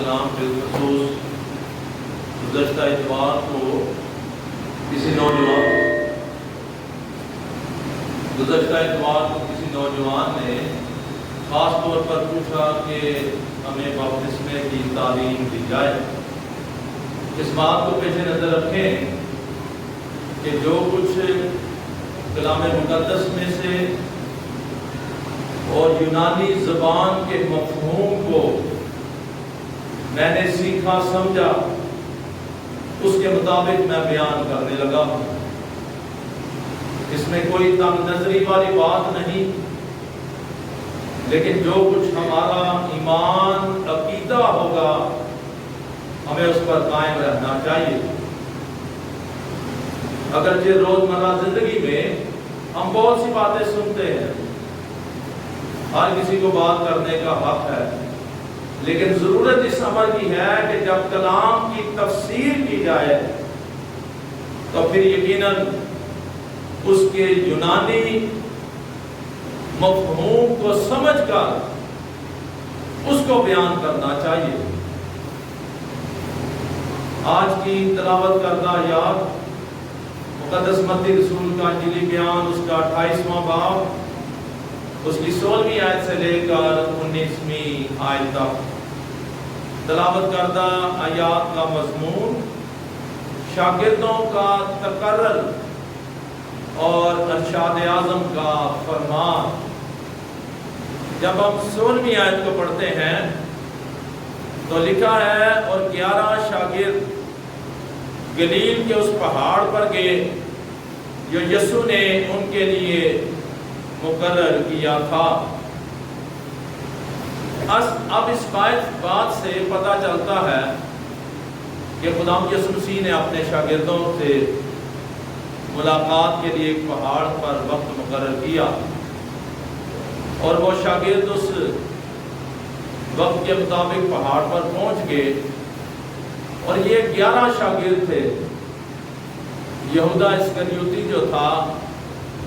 کلام بالخصوص گزشتہ اتوار کو کسی نوجوان نے خاص طور پر پوچھا کہ ہمیں بپتسمے کی تعلیم دی جائے۔ اس بات کو پیش نظر رکھیں کہ جو کچھ کلام مقدس میں سے اور یونانی زبان کے مفہوم کو میں نے سیکھا سمجھا، اس کے مطابق میں بیان کرنے لگا ہوں۔ اس میں کوئی تنگ نظری والی بات نہیں، لیکن جو کچھ ہمارا ایمان عقیدہ ہوگا ہمیں اس پر قائم رہنا چاہیے۔ اگرچہ روزمرہ زندگی میں ہم بہت سی باتیں سنتے ہیں، ہر کسی کو بات کرنے کا حق ہے، لیکن ضرورت اس امر کی ہے کہ جب کلام کی تفسیر کی جائے تو پھر یقیناً اس کے یونانی مفہوم کو سمجھ کر اس کو بیان کرنا چاہیے۔ آج کی تلاوت کردہ آیات مقدس متی رسول کا انجیلی بیان، اس کا 28واں باب، اس کی 16ویں آیت سے لے کر 19ویں آیت تک تلاوت کردہ آیات کا مضمون شاگردوں کا تقرر اور ارشاد اعظم کا فرمان۔ جب ہم 16ویں آیت کو پڑھتے ہیں تو لکھا ہے، اور 11 شاگرد گلیل کے اس پہاڑ پر گئے جو یسوع نے ان کے لیے مقرر کیا تھا۔ اب اس بات سے پتہ چلتا ہے کہ خداوند یسوع مسیح نے اپنے شاگردوں سے ملاقات کے لیے ایک پہاڑ پر وقت مقرر کیا، اور وہ شاگرد اس وقت کے مطابق پہاڑ پر پہنچ گئے، اور یہ 11 شاگرد تھے۔ یہودا اسکریوتی جو تھا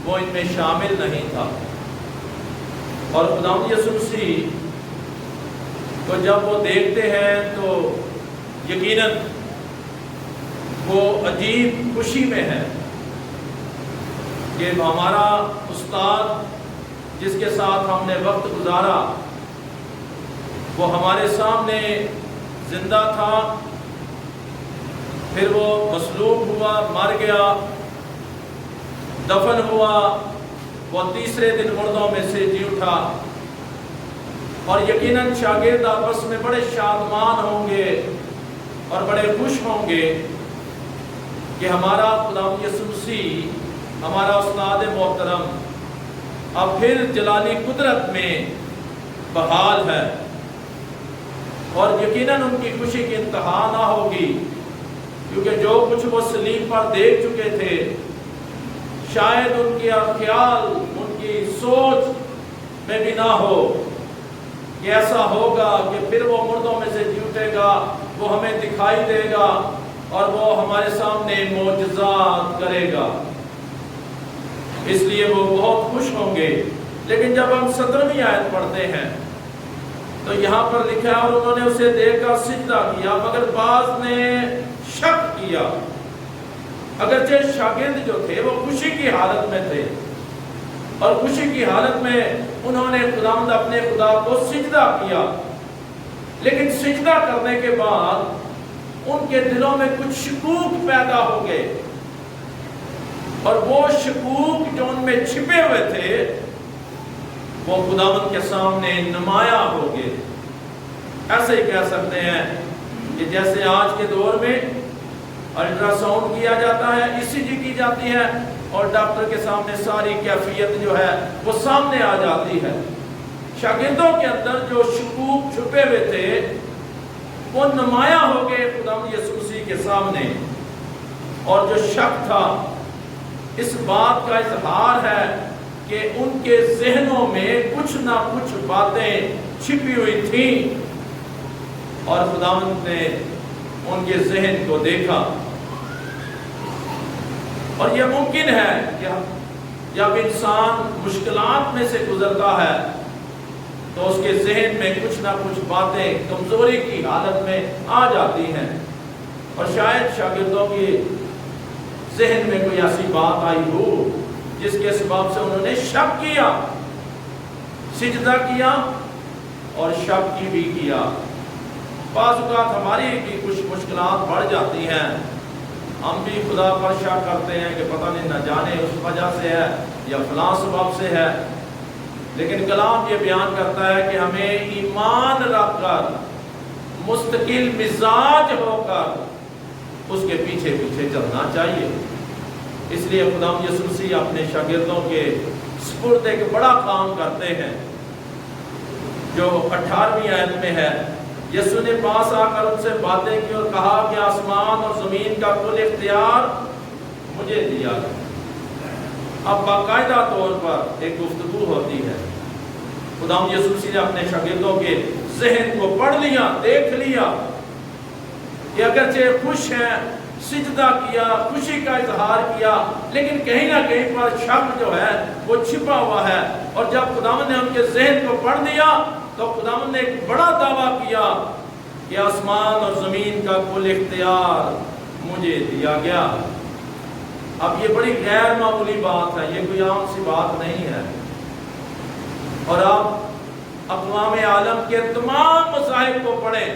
وہ ان میں شامل نہیں تھا، اور خداوند یسوع مسیح کو جب وہ دیکھتے ہیں تو یقیناً وہ عجیب خوشی میں ہے کہ ہمارا استاد جس کے ساتھ ہم نے وقت گزارا وہ ہمارے سامنے زندہ تھا، پھر وہ مصلوب ہوا، مر گیا، دفن ہوا، وہ تیسرے دن مردوں میں سے جی اٹھا، اور یقیناً شاگرد آپس میں بڑے شادمان ہوں گے اور بڑے خوش ہوں گے کہ ہمارا خداوند یسوع مسیح، ہمارا استاد محترم اب پھر جلالی قدرت میں بحال ہے، اور یقیناً ان کی خوشی کی انتہا نہ ہوگی، کیونکہ جو کچھ وہ صلیب پر دیکھ چکے تھے شاید ان کے خیال، ان کی سوچ میں بھی نہ ہو کہ ایسا ہوگا کہ پھر وہ مردوں میں سے جی اٹھے گا، وہ ہمیں دکھائی دے گا اور وہ ہمارے سامنے معجزات کرے گا۔ اس لیے وہ بہت خوش ہوں گے۔ لیکن جب ہم 17ویں آیت پڑھتے ہیں تو یہاں پر لکھا ہے، اور انہوں نے اسے دیکھ کر سجدہ کیا، مگر بعض نے شک کیا۔ اگرچہ شاگرد جو تھے وہ خوشی کی حالت میں تھے، اور خوشی کی حالت میں انہوں نے خداوند اپنے خدا کو سجدہ کیا، لیکن سجدہ کرنے کے بعد ان کے دلوں میں کچھ شکوک پیدا ہو گئے، اور وہ شکوک جو ان میں چھپے ہوئے تھے وہ خداوند کے سامنے نمایاں ہو گئے۔ ایسے ہی کہہ سکتے ہیں کہ جیسے آج کے دور میں الٹرا ساؤنڈ کیا جاتا ہے، ECG کی جاتی ہے، اور ڈاکٹر کے سامنے ساری کیفیت جو ہے وہ سامنے آ جاتی ہے۔ شاگردوں کے اندر جو شکوک چھپے ہوئے تھے وہ نمایاں ہو گئے خداوند یسوع مسیح کے سامنے، اور جو شک تھا اس بات کا اظہار ہے کہ ان کے ذہنوں میں کچھ نہ کچھ باتیں چھپی ہوئی تھیں، اور خداوند نے ان کے ذہن کو دیکھا۔ اور یہ ممکن ہے کہ جب انسان مشکلات میں سے گزرتا ہے تو اس کے ذہن میں کچھ نہ کچھ باتیں کمزوری کی حالت میں آ جاتی ہیں، اور شاید شاگردوں کے ذہن میں کوئی ایسی بات آئی ہو جس کے سبب سے انہوں نے شک کیا، سجدہ کیا اور شک کی بھی کیا۔ بعض اوقات ہماری بھی کچھ مشکلات بڑھ جاتی ہیں، ہم بھی خدا پر شک کرتے ہیں کہ پتہ نہیں نہ جانے اس وجہ سے ہے یا فلاں سبب سے ہے، لیکن کلام یہ بیان کرتا ہے کہ ہمیں ایمان رکھ کر مستقل مزاج ہو کر اس کے پیچھے پیچھے چلنا چاہیے۔ اس لیے خداوند یسوع مسیح اپنے شاگردوں کے سپرد ایک بڑا کام کرتے ہیں، جو 18ویں آیت میں ہے۔ یسوع نے پاس آ کر ان سے باتیں کی اور کہا کہ آسمان اور زمین کا کل اختیار مجھے دیا گیا۔ اب باقاعدہ طور پر ایک گفتگو ہوتی ہے۔ خداوند یسوع مسیح نے اپنے شاگردوں کے ذہن کو پڑھ لیا، دیکھ لیا کہ اگرچہ خوش ہیں، سجدہ کیا، خوشی کا اظہار کیا، لیکن کہیں نہ کہیں پر شک جو ہے وہ چھپا ہوا ہے۔ اور جب خداوند نے ان کے ذہن کو پڑھ دیا تو خداوند نے ایک بڑا دعویٰ کیا کہ آسمان اور زمین کا کل اختیار مجھے دیا گیا۔ اب یہ بڑی غیر معمولی بات ہے، یہ کوئی عام سی بات نہیں ہے، اور آپ اقوام عالم کے تمام مذاہب کو پڑھیں،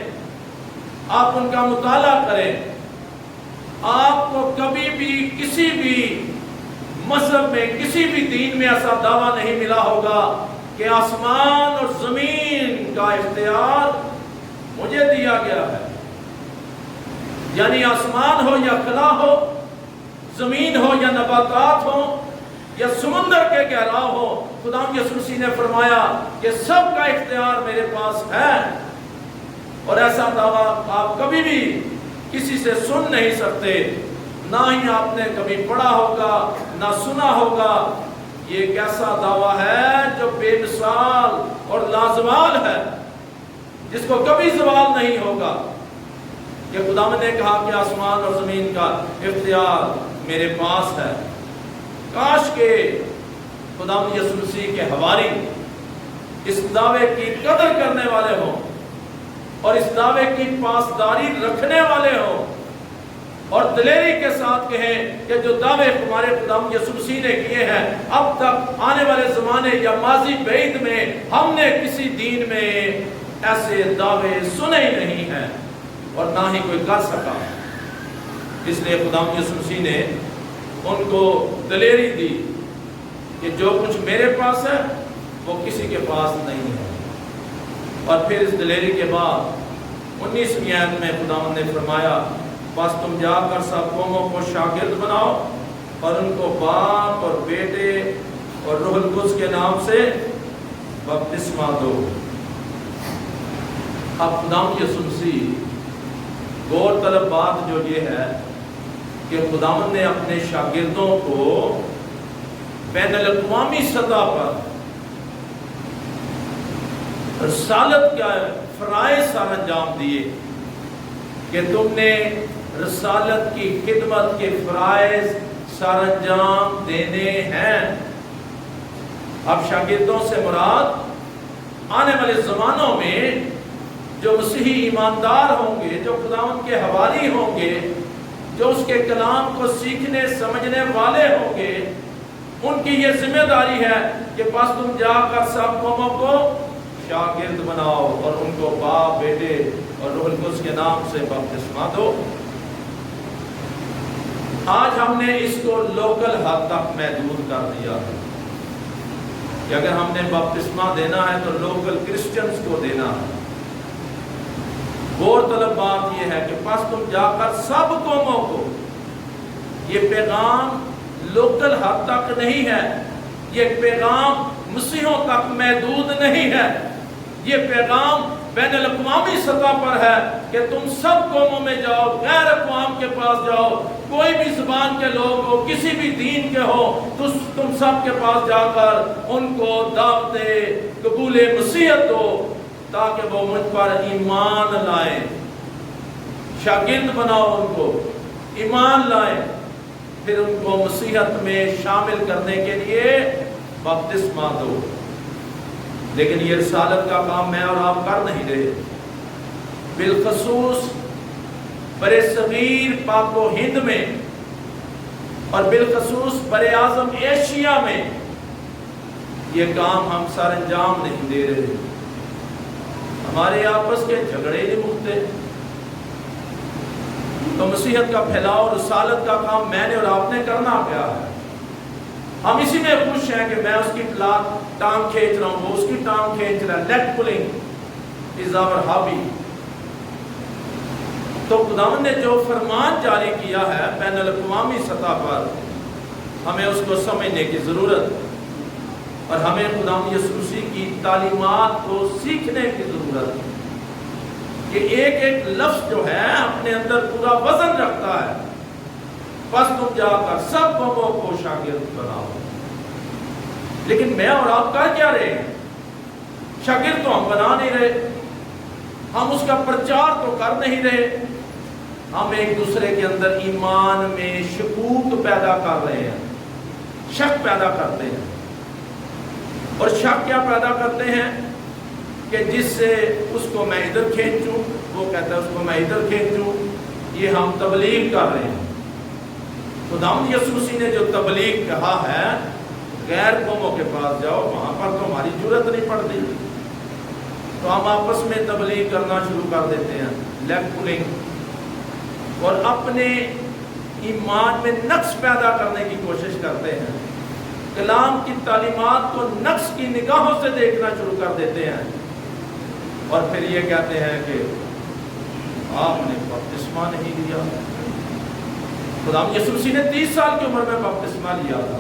آپ ان کا مطالعہ کریں، آپ کو کبھی بھی کسی بھی مذہب میں، کسی بھی دین میں ایسا دعویٰ نہیں ملا ہوگا کہ آسمان اور زمین کا اختیار مجھے دیا گیا ہے۔ یعنی آسمان ہو یا خلا ہو، زمین ہو یا نباتات ہو یا سمندر کے گہراؤ ہو، خداوند یسوع مسیح نے فرمایا کہ سب کا اختیار میرے پاس ہے، اور ایسا دعویٰ آپ کبھی بھی کسی سے سن نہیں سکتے، نہ ہی آپ نے کبھی پڑھا ہوگا، نہ سنا ہوگا۔ یہ ایک ایسا دعویٰ ہے جو بے مثال اور لازوال ہے، جس کو کبھی زوال نہیں ہوگا، کہ خداوند نے کہا کہ آسمان اور زمین کا اختیار میرے پاس ہے۔ کاش کہ خداوند یسوع مسیح کے حواری اس دعوے کی قدر کرنے والے ہوں اور اس دعوے کی پاسداری رکھنے والے ہوں، اور دلیری کے ساتھ کہیں کہ جو دعوے ہمارے خداوند یسوع مسیح نے کیے ہیں، اب تک آنے والے زمانے یا ماضی بعید میں ہم نے کسی دین میں ایسے دعوے سنے ہی نہیں ہیں اور نہ ہی کوئی کر سکا۔ اس لیے خداوند یسوع مسیح نے ان کو دلیری دی کہ جو کچھ میرے پاس ہے وہ کسی کے پاس نہیں ہے۔ اور پھر اس دلیری کے بعد 19ویں آیت میں خداوند نے فرمایا، بس تم جا کر سب قوموں کو شاگرد بناؤ اور ان کو باپ اور بیٹے اور روح القدس کے نام سے بپتسمہ دو۔ اب خداوند یسوع مسیح غور طلب بات جو یہ ہے کہ خداوند نے اپنے شاگردوں کو بین الاقوامی سطح پر رسالت کا فرائض سر انجام دیے کہ تم نے رسالت کی خدمت کے فرائض سر انجام دینے ہیں۔ اب شاگردوں سے مراد آنے والے زمانوں میں جو مسیحی ایماندار ہوں گے، جو خداوند کے حواری ہوں گے، جو اس کے کلام کو سیکھنے سمجھنے والے ہوں گے، ان کی یہ ذمہ داری ہے کہ بس تم جا کر سب قوموں کو شاگرد بناؤ اور ان کو باپ، بیٹے اور روح القدس کے نام سے بپتسمہ دو۔ آج ہم نے اس کو لوکل حد تک محدود کر دیا ہے کہ اگر ہم نے بپتسمہ دینا ہے تو لوکل کرسچنز کو دینا ہے۔ غور طلب بات یہ ہے کہ بس تم جا کر سب قوموں کو، یہ پیغام لوکل حد تک نہیں ہے، یہ پیغام مسیحوں تک محدود نہیں ہے، یہ پیغام بین الاقوامی سطح پر ہے کہ تم سب قوموں میں جاؤ، غیر اقوام کے پاس جاؤ، کوئی بھی زبان کے لوگ ہو، کسی بھی دین کے ہو، تم سب کے پاس جا کر ان کو دعوت قبول مسیحیت دو تاکہ وہ مجھ پر ایمان لائیں، شاگرد بناؤ، ان کو ایمان لائیں، پھر ان کو مسیحیت میں شامل کرنے کے لیے بپتسمہ دو۔ لیکن یہ رسالت کا کام میں اور آپ کر نہیں رہے. بالخصوص برِ صغیر پاک و ہند میں اور بالخصوص بر اعظم ایشیا میں یہ کام ہم سر انجام نہیں دے رہے. ہمارے آپس کے جھگڑے نہیں مکتے. تو مسیحیت کا پھیلاؤ رسالت کا کام میں نے اور آپ نے کرنا پیا ہے. ہم اسی میں خوش ہیں کہ میں اس کی ٹانگ کھینچ رہا ہوں, وہ اس کی ٹانگ کھینچ رہا ہے. لیگ پولنگ از آور ہابی. تو خداوند نے جو فرمان جاری کیا ہے بین الاقوامی سطح پر, ہمیں اس کو سمجھنے کی ضرورت اور ہمیں خداوند یسوع مسیح کی تعلیمات کو سیکھنے کی ضرورت کہ ایک ایک لفظ جو ہے اپنے اندر پورا وزن رکھتا ہے. بس تم جا کر سب قوموں کو شاگرد بناؤ. لیکن میں اور آپ کر کیا رہے ہیں؟ شاگرد تو ہم بنا نہیں رہے, ہم اس کا پرچار تو کر نہیں رہے. ہم ایک دوسرے کے اندر ایمان میں شکوک پیدا کر رہے ہیں, شک پیدا کرتے ہیں. اور شک کیا پیدا کرتے ہیں کہ جس سے اس کو میں ادھر کھینچوں, وہ کہتا ہے اس کو میں ادھر کھینچوں. یہ ہم تبلیغ کر رہے ہیں. خداوند یسوع مسیح نے جو تبلیغ کہا ہے غیر قوموں کے پاس جاؤ, وہاں پر تو ہماری ضرورت نہیں پڑتی. تو ہم آپس میں تبلیغ کرنا شروع کر دیتے ہیں, لیگ پولنگ, اور اپنے ایمان میں نقص پیدا کرنے کی کوشش کرتے ہیں. کلام کی تعلیمات کو نقص کی نگاہوں سے دیکھنا شروع کر دیتے ہیں اور پھر یہ کہتے ہیں کہ آپ نے بپتسمہ نہیں لیا. خداوند یسوع مسیح نے 30 سال کی عمر میں بپتسمہ لیا تھا.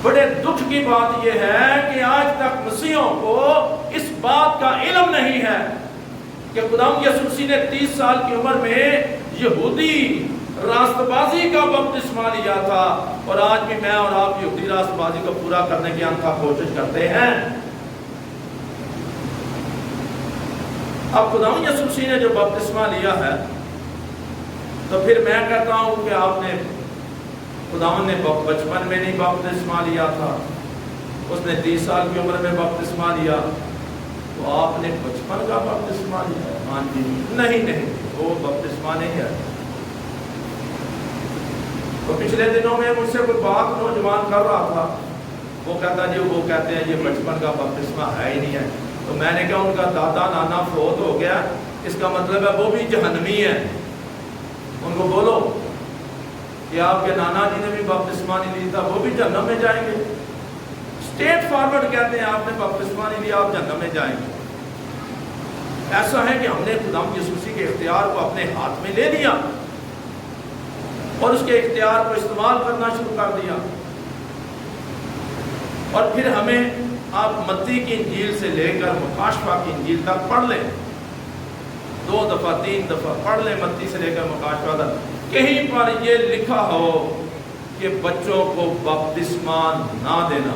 بڑے دکھ کی بات یہ ہے کہ آج تک مسیحوں کو اس بات کا علم نہیں ہے کہ خداوند یسوع مسیح نے 30 سال کی عمر میں یہودی راست بازی کا بپتسمہ لیا تھا. اور آج بھی میں اور آپ یہودی راست بازی کو پورا کرنے کی انتھا کوشش کرتے ہیں. اب خداوند یسوع مسیح نے جو بپتسمہ لیا ہے تو پھر میں کہتا ہوں کہ آپ نے خداوند نے بچپن میں نہیں بپتسمہ لیا تھا, اس نے 30 سال کی عمر میں بپتسمہ لیا, تو آپ نے بچپن کا بپتسمہ لیا. ہاں جی, نہیں, وہ بپتسمہ نہیں ہے. تو پچھلے دنوں میں مجھ سے کوئی بات نوجوان کر رہا تھا, وہ کہتا جی وہ کہتے ہیں یہ بچپن کا بپتسمہ ہے ہی نہیں ہے. تو میں نے کہا ان کا دادا نانا فوت ہو گیا, اس کا مطلب ہے وہ بھی جہنمی ہے. ان کو بولو کہ آپ کے نانا جی نے بھی بپتسمہ نہیں لیا تھا, وہ بھی جہنم میں جائیں گے. اسٹریٹ فارورڈ کہتے ہیں آپ نے بپتسمہ نہیں لیا, آپ جہنم میں جائیں گے. ایسا ہے کہ ہم نے خداوند یسوع مسیح کے اختیار کو اپنے ہاتھ میں لے لیا اور اس کے اختیار کو استعمال کرنا شروع کر دیا. اور پھر ہمیں آپ متی کی انجیل سے لے کر مکاشفہ کی انجیل تک پڑھ لیں, 2 دفعہ 3 دفعہ پڑھ لیں متی سے لے کر مکاشفہ تک. کہیں پر یہ لکھا ہو کہ بچوں کو بپتسمہ نہ دینا.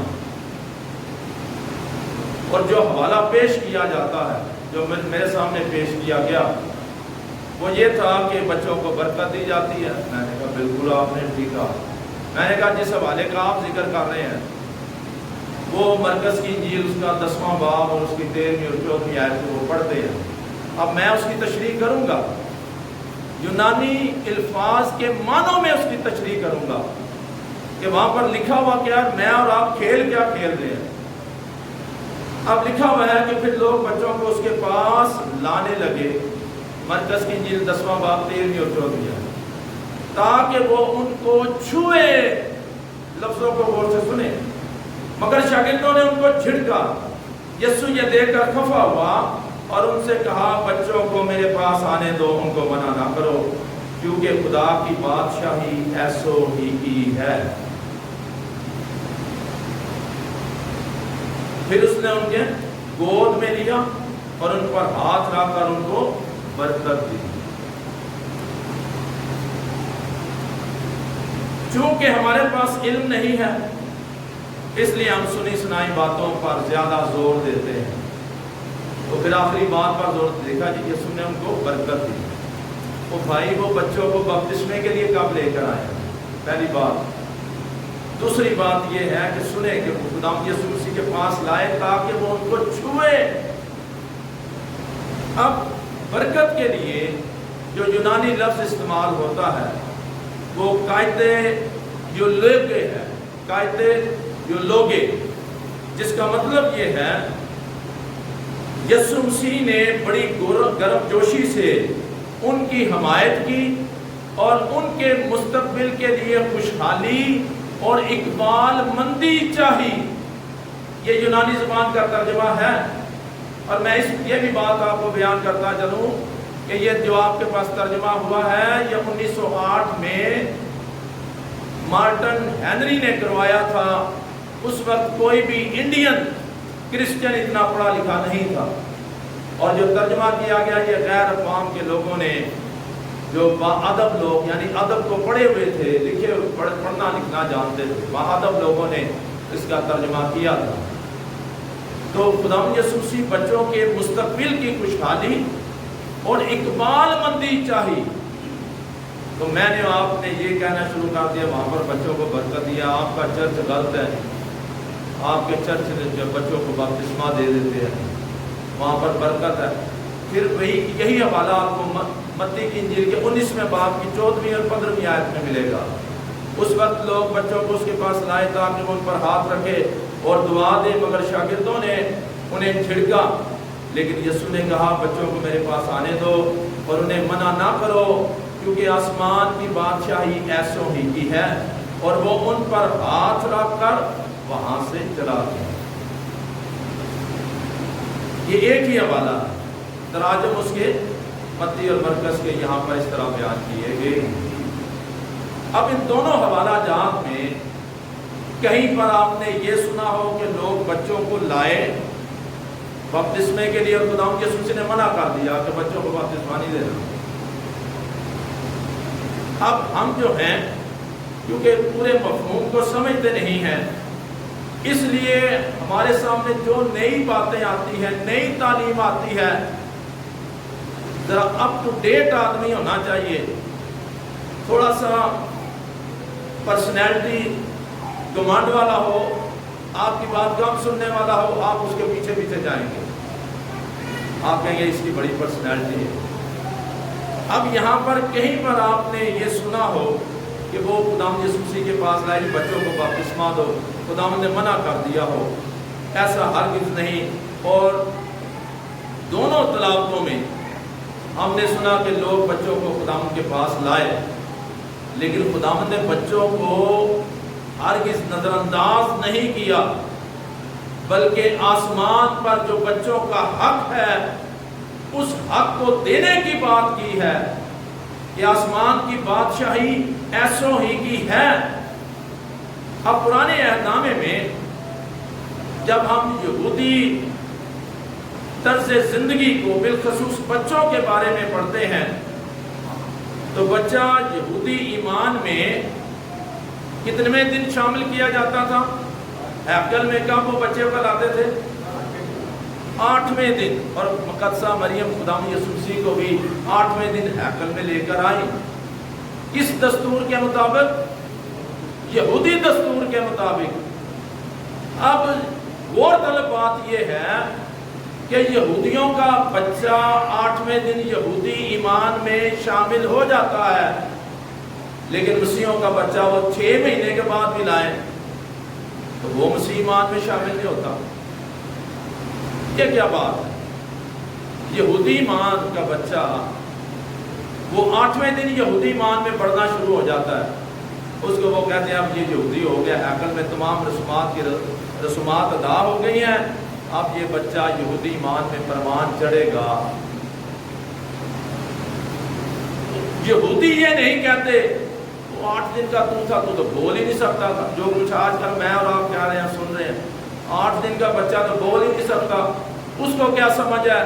اور جو حوالہ پیش کیا جاتا ہے, جو میرے سامنے پیش کیا گیا, وہ یہ تھا کہ بچوں کو برکت دی جاتی ہے. میں نے کہا بالکل آپ نے ٹھیک کہا. میں نے کہا جس حوالے کا آپ ذکر کر رہے ہیں وہ مرکز کی انجیل اس کا 10واں باب اور اس کی 13ویں اور 14ویں آیت کو وہ پڑھتے ہیں. اب میں اس کی تشریح کروں گا, یونانی الفاظ کے معنوں میں اس کی تشریح کروں گا کہ وہاں پر لکھا ہوا کیا ہے, میں اور آپ کھیل کیا کھیل رہے ہیں. اب لکھا ہوا ہے کہ پھر لوگ بچوں کو اس کے پاس لانے لگے, مرکز کی انجیل 10واں باب 13ویں اور 14ویں آیت, تاکہ وہ ان کو چھوئے. لفظوں کو غور سے سنیں. مگر شاگردوں نے ان کو جھڑکا. یسوع یہ دیکھ کر خفا ہوا اور ان سے کہا بچوں کو میرے پاس آنے دو, ان کو منع نہ کرو, کیونکہ خدا کی بادشاہی ایسو ہی کی ہے. پھر اس نے ان کے گود میں لیا اور ان پر ہاتھ رکھ کر ان کو برکت دی. چونکہ ہمارے پاس علم نہیں ہے اس لیے ہم سنی سنائی باتوں پر زیادہ زور دیتے ہیں. تو پھر آخری بات پر زور دیکھا جی یسوع نے ان کو برکت دی. وہ بھائی وہ بچوں کو بپتسمے کے لیے کب لے کر آئے؟ پہلی بات دوسری بات یہ ہے کہ سنیں کہ خدا یسوع مسیح کے پاس لائے تاکہ وہ ان کو چھوئے۔ اب برکت کے لیے جو یونانی لفظ استعمال ہوتا ہے وہ قائدے یولوگے ہے، قائدے یولوگے، جس کا مطلب یہ ہے یسوع مسیح نے بڑی گرم جوشی سے ان کی حمایت کی اور ان کے مستقبل کے لیے خوشحالی اور اقبال مندی چاہی۔ یہ یونانی زبان کا ترجمہ ہے، اور میں یہ بھی بات آپ کو بیان کرتا چلوں کہ یہ جو آپ کے پاس ترجمہ ہوا ہے یہ 1908 میں مارٹن ہینری نے کروایا تھا۔ اس وقت کوئی بھی انڈین کرسچن اتنا پڑھا لکھا نہیں تھا، اور جو ترجمہ کیا گیا یہ غیر اقوام کے لوگوں نے، جو باادب لوگ یعنی ادب کو پڑھے ہوئے تھے، لکھے پڑھنا لکھنا جانتے تھے، باادب لوگوں نے اس کا ترجمہ کیا تھا۔ تو خداوند یسوع مسیح بچوں کے مستقبل کی خوشحالی اور اقبال مندی چاہی۔ تو میں نے آپ نے یہ کہنا شروع کر دیا وہاں پر بچوں کو برکت دیا، آپ کا چرچ غلط ہے، آپ کے چرچ نے بچوں کو بپتسمہ دے دیتے ہیں، وہاں پر برکت ہے۔ پھر یہی حوالہ آپ کو متی کی انجیل کے 19ویں باب کی 14ویں اور 15ویں آیت میں ملے گا۔ اس وقت لوگ بچوں کو اس کے پاس لائے تاکہ وہ ان پر ہاتھ رکھے اور دعا دے، مگر شاگردوں نے انہیں جھڑکا۔ لیکن یسوع نے کہا بچوں کو میرے پاس آنے دو اور انہیں منع نہ کرو، کیونکہ آسمان کی بادشاہی ایسوں ہی کی ہے۔ اور وہ ان پر ہاتھ رکھ کر وہاں سے چلا گیا۔ یہ ایک ہی حوالہ ہے، تراجم اس کے متی اور مرکز کے یہاں پر اس طرح بیان کیے گئے۔ اب ان دونوں حوالہ جات میں کہیں پر آپ نے یہ سنا ہو کہ لوگ بچوں کو لائے بپتسمے کے لیے اور خداوند یسوع مسیح نے منع کر دیا کہ بچوں کو بپتسمہ نہیں دینا۔ اب ہم جو ہیں کیونکہ پورے مفہوم کو سمجھتے نہیں ہیں، اس لیے ہمارے سامنے جو نئی باتیں آتی ہیں، نئی تعلیم آتی ہے، ذرا اپ ٹو ڈیٹ آدمی ہونا چاہیے، تھوڑا سا پرسنالٹی گمانڈ والا ہو، آپ کی بات کم سننے والا ہو، آپ اس کے پیچھے پیچھے جائیں گے، آپ کہیں گے اس کی بڑی پرسنالٹی ہے۔ اب یہاں پر کہیں پر آپ نے یہ سنا ہو کہ وہ خداوند یسوع مسیح کے پاس لائے بچوں کو بپتسمہ دو، خداوند نے منع کر دیا ہو، ایسا ہرگز نہیں۔ اور دونوں تلاوتوں میں ہم نے سنا کہ لوگ بچوں کو خداوند کے پاس لائے، لیکن خداوند نے بچوں کو ہرگز نظر انداز نہیں کیا، بلکہ آسمان پر جو بچوں کا حق ہے اس حق کو دینے کی بات کی ہے کہ آسمان کی بادشاہی ایسوں ہی کی ہے۔ اب پرانے عہد نامے میں جب ہم یہودی طرز زندگی کو بالخصوص بچوں کے بارے میں پڑھتے ہیں تو بچہ یہودی ایمان میں کتنے دن شامل کیا جاتا تھا؟ ہیکل میں کب وہ بچے کو لاتے تھے؟ 8ویں دن، اور مقدسہ مریم خداوند یسوع مسیح کو بھی 8ویں دن ہیکل میں لے کر آئی، کس دستور کے مطابق؟ یہودی دستور کے مطابق۔ اب غور طلب بات یہ ہے کہ یہودیوں کا بچہ 8ویں دن یہودی ایمان میں شامل ہو جاتا ہے، لیکن مسیحوں کا بچہ وہ 6 مہینے کے بعد بھی لائیں تو وہ مسیح ایمان میں شامل نہیں ہوتا۔ یہ کیا بات ہے؟ یہودی ایمان کا بچہ وہ 8ویں دن یہودی ایمان میں پڑھنا شروع ہو جاتا ہے، اس کو وہ کہتے ہیں اب یہ یہودی ہو گیا، ہیکل میں تمام رسومات ادا ہو گئی ہیں، اب یہ بچہ یہودی ایمان میں پروان چڑھے گا۔ یہودی یہ نہیں کہتے وہ 8 دن کا تو تھا، تو بول ہی نہیں سکتا تھا، جو کچھ آج کل میں اور آپ کہہ رہے ہیں سن رہے ہیں، 8 دن کا بچہ تو بول ہی نہیں سکتا، اس کو کیا سمجھ ہے؟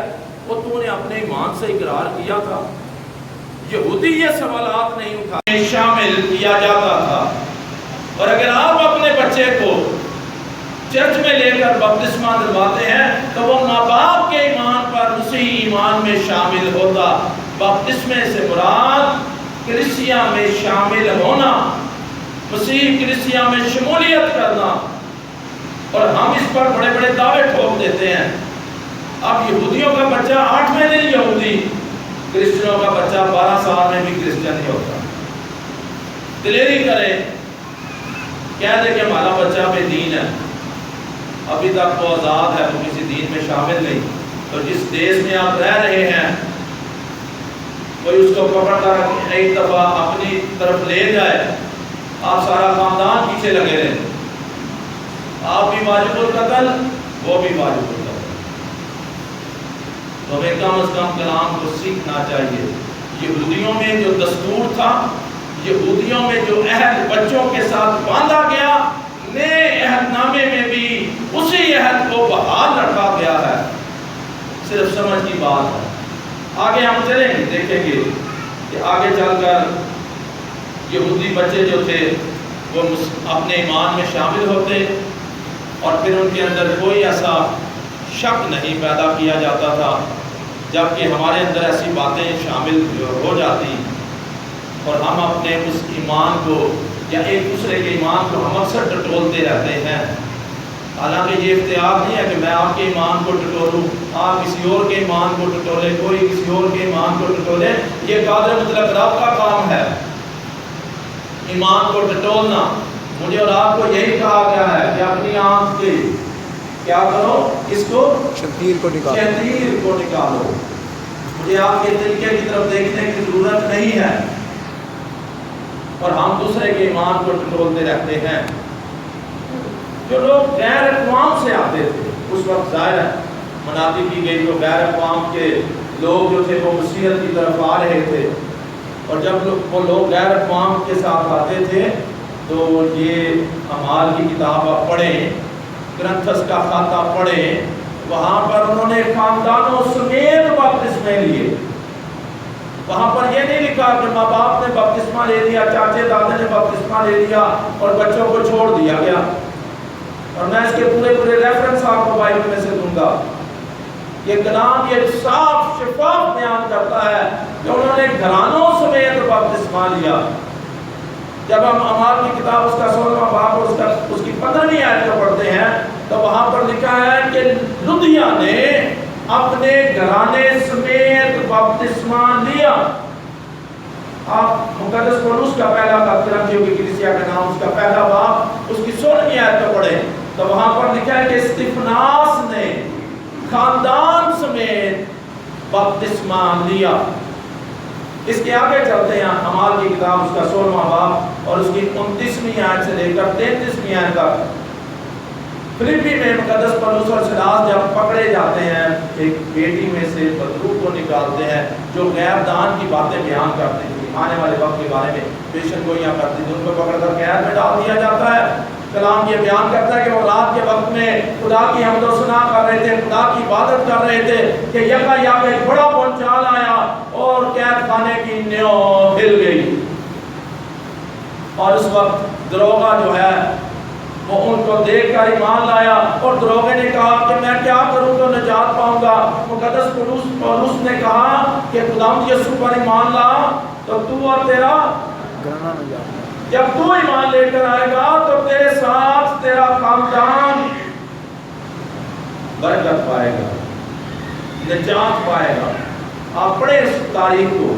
وہ تو نے اپنے ایمان سے اقرار کیا تھا۔ یہودی یہ سوالات نہیں اٹھائے، شامل کیا جاتا تھا۔ اور اگر آپ اپنے بچے کو چرچ میں لے کر بپتسمہ دلواتے ہیں تو وہ ماں باپ کے ایمان پر مسیحی ایمان میں شامل ہوتا۔ بپتسمے سے مراد کلیسیا میں شامل ہونا، مسیح کلیسیا میں شمولیت کرنا، اور ہم اس پر بڑے بڑے دعوے ٹھوک دیتے ہیں۔ اب یہودیوں کا بچہ 8ویں دن یہودی، کرسچنوں کا بچہ 12 سال میں بھی کرسچن نہیں ہوتا۔ دلیری کریں، کہہ دے کہ ہمارا بچہ بے دین ہے، ابھی تک وہ آزاد ہے، وہ کسی دین میں شامل نہیں، تو جس دیش میں آپ رہ رہے ہیں کوئی اس کو پکڑ کر ایک دفعہ اپنی طرف لے جائے، آپ سارا خاندان پیچھے لگے رہے، آپ بھی واجب القتل، وہ بھی واجب القتل۔ تو ہمیں کم از کم کلام کو سیکھنا چاہیے۔ یہودیوں میں جو دستور تھا، یہودیوں میں جو عہد بچوں کے ساتھ باندھا گیا، نئے عہد نامے میں بھی اسی عہد کو بحال رکھا گیا ہے، صرف سمجھ کی بات ہے۔ آگے ہم چلیں گے، دیکھیں گے کہ آگے چل کر یہودی بچے جو تھے وہ اپنے ایمان میں شامل ہوتے، اور پھر ان کے اندر کوئی ایسا شک نہیں پیدا کیا جاتا تھا، جبکہ ہمارے اندر ایسی باتیں شامل ہو جاتی، اور ہم اپنے اس ایمان کو یا ایک دوسرے کے ایمان کو ہم اکثر ٹٹولتے رہتے ہیں۔ حالانکہ یہ اختیار نہیں ہے کہ میں آپ کے ایمان کو ٹٹولوں، آپ کسی اور کے ایمان کو ٹٹولے، کوئی کسی اور کے ایمان کو ٹٹولے، یہ قادر مطلق رب کا کام ہے ایمان کو ٹٹولنا۔ مجھے اور آپ کو یہی کہا گیا ہے کہ اپنی آنکھ کے کیا کرو، اس کو شتیر کو نکالو۔ مجھے آپ کے طریقے کی طرف دیکھنے کی ضرورت نہیں ہے، اور ہم دوسرے کے ایمان کو ٹٹولتے رہتے ہیں۔ جو لوگ غیر اقوام سے آتے تھے اس وقت ظاہر ہے منادی کی گئی، تو غیر اقوام کے لوگ جو تھے وہ مسیحیت کی طرف آ رہے تھے، اور جب وہ لوگ غیر اقوام کے ساتھ آتے تھے تو یہ اعمال کی کتاب آپ پڑھیں، گرنتھس کا خط آپ پڑھیں، وہاں پر انہوں نے خاندانوں سمیت بپتسمے لیے۔ وہاں پر یہ نہیں لکھا کہ ماں باپ نے بپتسمہ لے لیا، چاچے دادے نے بپتسمہ لے لیا اور بچوں کو چھوڑ دیا گیا۔ اور میں اس کے پورے ریفرنس آپ کو بائبل میں سے دوں گا۔ یہ کلام یہ صاف شفاف بیان کرتا ہے کہ انہوں نے گھرانوں سمیت بپتسمہ لیا۔ جب ہم اعمال کی کتاب اس کا 16واں باب اور اس کی 15ویں آیت کو پڑھتے ہیں تو وہاں پر لکھا ہے کہ لدیا نے اپنے گھرانے سمیت بپتسمہ لیا۔ آپ مقدس پولس کا پہلا خط کرنتھیوں کی کلیسیا کا نام اس کا پہلا باب اس کی 16ویں آیت کو پڑھیں تو وہاں پر لکھا ہے کہ استفناس نے خاندان سمیت بپتسمہ لیا۔ اس کے آگے چلتے ہیں، اعمال کی کتاب اس کا 16واں باب اور اس کی 29ویں آیت سے لے کر 33ویں آیت تک۔ فلپی میں مقدس پولس اور سیلاس جب پکڑے جاتے ہیں، ایک بیٹی میں سے بدروح کو نکالتے ہیں جو غیب دان کی باتیں بیان کرتے تھے، آنے والے وقت کے بارے میں پیشن گوئیاں کرتے تھے، ان کو پکڑ کر قید میں ڈال دیا جاتا ہے۔ کلام یہ بیان کرتا ہے کہ وہ رات کے وقت میں خدا کی حمد و ثنا کر رہے تھے، خدا کی عبادت کر رہے تھے کہ یکایک ایک بڑا بھونچال آیا اور قید خانے کی نیو ہل گئی، اور اس وقت دروغہ جو ہے وہ ان کو دیکھ کر ایمان لایا، اور دروغے نے کہا کہ میں کیا کروں تو نجات پاؤں گا۔ مقدس پولس نے کہا کہ خداوند یسوع پر ایمان لا تو تو اور تیرا گھرانہ نجات، جب تو ایمان لے کر آئے گا تو تیرے ساتھ تیرا خاندان برکت پائے گا، نجات پائے گا۔ آپ پڑھیں اس تاریخ کو،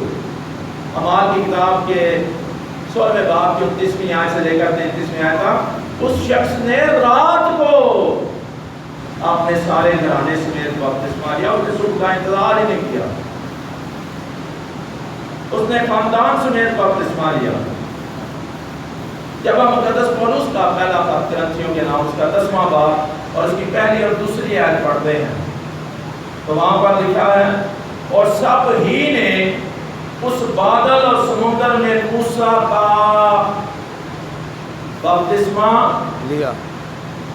اعمال کی کتاب کے 16ویں باب کی 29ویں آیت سے لے کر 33ویں آیت تک۔ اس شخص نے رات کو اپنے سارے گھرانے سمیت بپتسمہ لیا، اس نے صبح کا انتظار ہی نہیں کیا، اس نے خاندان سمیت بپتسمہ لیا۔ جب ہم مقدس پولس کا پہلا خط کرنتھیوں کے نام اس کا 10واں باب اور اس کی پہلی اور دوسری آیت پڑھتے ہیں تو وہاں پر لکھا ہے اور سب ہی نے اس بادل اور سمندر میں موسیٰ کا بپتسمہ لیا۔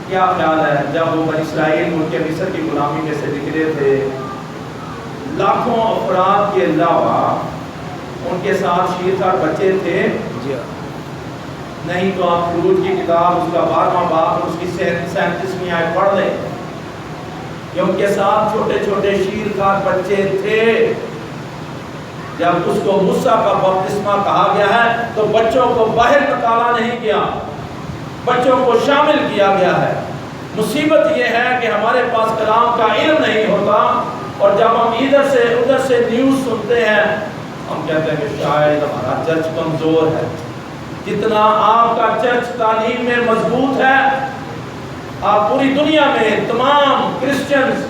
کیا خیال ہے جب وہ بنی اسرائیل ملک مصر کی غلامی میں سے نکلے تھے، لاکھوں افراد کے علاوہ ان کے ساتھ شیرخوار بچے تھے نہیں؟ تو آپ خروج کی کتاب اس کا 12واں باب اور اس کی 37ویں آیت پڑھ لیں کہ ان کے ساتھ چھوٹے چھوٹے شیرخوار بچے تھے۔ جب اس کو موسیٰ کا بپتسمہ کہا گیا ہے تو بچوں کو باہر نکالا نہیں گیا، بچوں کو شامل کیا گیا ہے۔ مصیبت یہ ہے کہ ہمارے پاس کلام کا علم نہیں ہوتا، اور جب ہم ادھر سے ادھر سے نیوز سنتے ہیں ہم کہتے ہیں کہ شاید ہمارا چرچ کمزور ہے۔ جتنا آپ کا چرچ تعلیم میں مضبوط ہے، آپ پوری دنیا میں تمام کرسچنز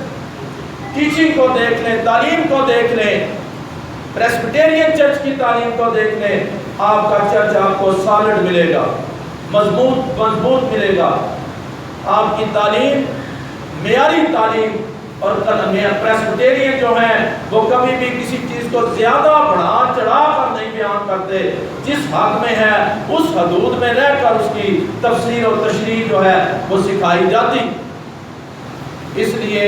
ٹیچنگ کو دیکھ لیں، تعلیم کو دیکھ لیں، پریسبیٹیرین چرچ کی تعلیم کو دیکھ لیں، آپ کا چرچ آپ کو سالڈ ملے گا، مضبوط ملے گا۔ آپ کی تعلیم معیاری تعلیم، اور پریسبیٹیرین جو ہیں وہ کبھی بھی کسی چیز کو زیادہ بڑھا چڑھا کر نہیں بیان کرتے، جس حق میں ہے اس حدود میں رہ کر اس کی تفسیر اور تشریح جو ہے وہ سکھائی جاتی۔ اس لیے